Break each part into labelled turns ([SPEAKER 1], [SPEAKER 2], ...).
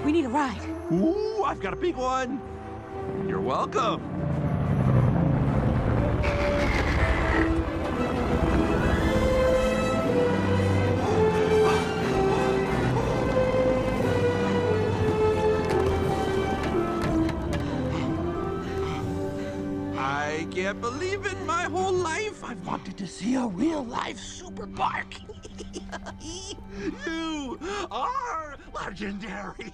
[SPEAKER 1] We need a ride.
[SPEAKER 2] Ooh, I've got a big one. You're welcome. I can't believe it. My whole life I've wanted to see a real-life super park. You are legendary.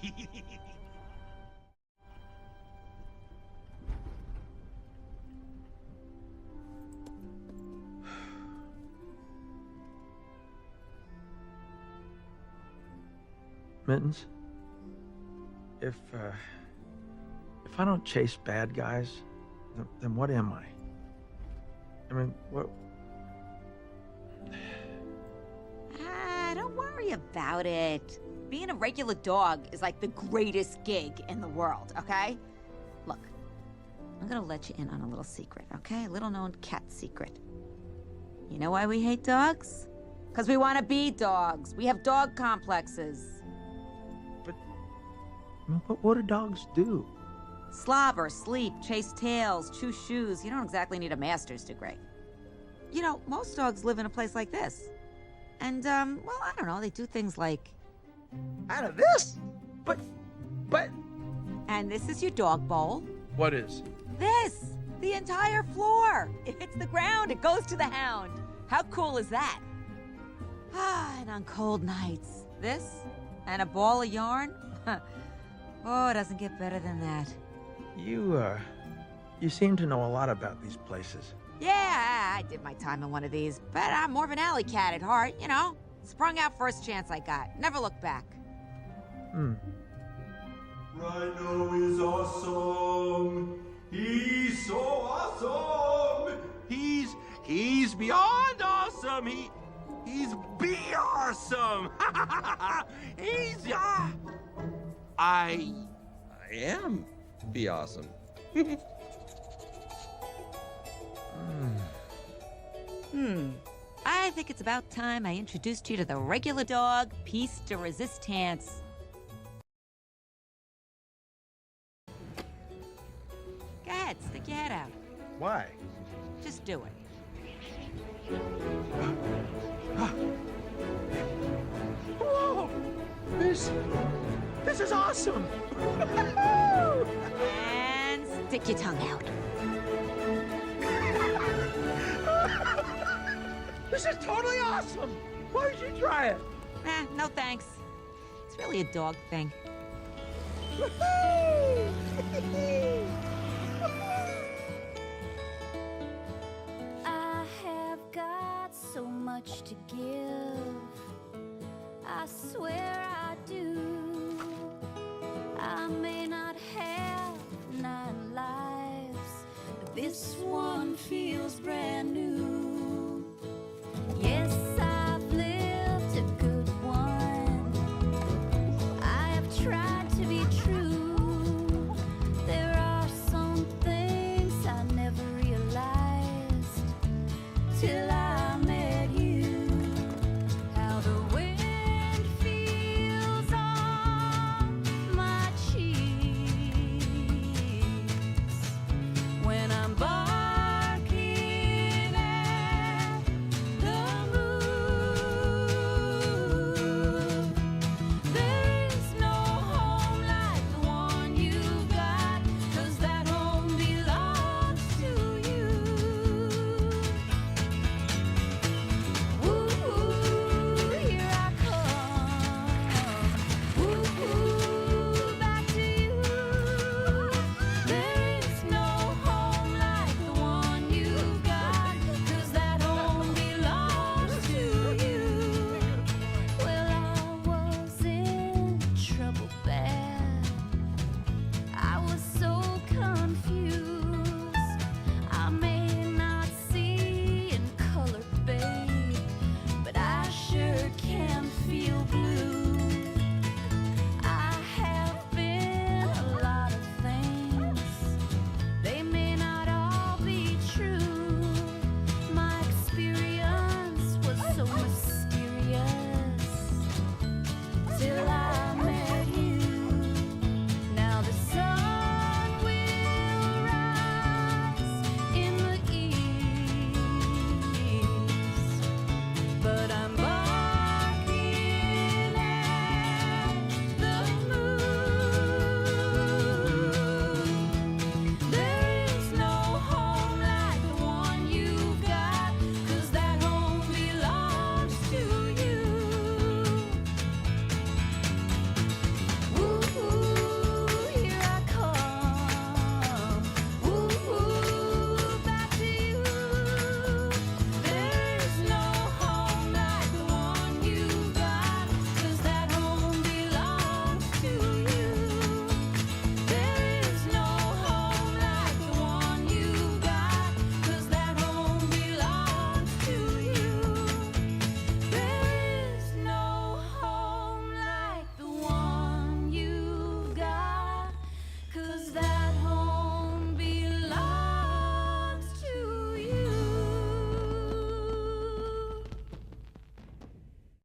[SPEAKER 3] Mittens, if I don't chase bad guys, then what am I? I mean, what?
[SPEAKER 1] Don't worry about it. Being a regular dog is like the greatest gig in the world, okay? Look, I'm gonna let you in on a little secret, okay? A little-known cat secret. You know why we hate dogs? Because we want to be dogs. We have dog complexes.
[SPEAKER 3] What do dogs do?
[SPEAKER 1] Slobber, sleep, chase tails, chew shoes. You don't exactly need a master's degree. You know, most dogs live in a place like this. And, well, I don't know, they do things like...
[SPEAKER 3] Out of this? But...
[SPEAKER 1] And this is your dog bowl.
[SPEAKER 3] What is?
[SPEAKER 1] This! The entire floor! It hits the ground, it goes to the hound. How cool is that? Ah, and on cold nights, this and a ball of yarn? Oh, it doesn't get better than that.
[SPEAKER 3] You seem to know a lot about these places.
[SPEAKER 1] Yeah, I did my time in one of these, but I'm more of an alley cat at heart, you know? Sprung out first chance I got. Never looked back.
[SPEAKER 2] Rhino is awesome. He's so awesome. He's beyond awesome. He's be awesome. I
[SPEAKER 4] am be awesome.
[SPEAKER 1] I think it's about time I introduced you to the regular dog, piece de resistance. Go ahead, stick your head out.
[SPEAKER 3] Why?
[SPEAKER 1] Just do it.
[SPEAKER 3] Whoa! This is awesome!
[SPEAKER 1] And stick your tongue out.
[SPEAKER 3] This is totally awesome! Why did you try it?
[SPEAKER 1] No thanks. It's really a dog thing.
[SPEAKER 5] I have got so much to give. I swear I do. I may not have 9 lives, but this one feels brand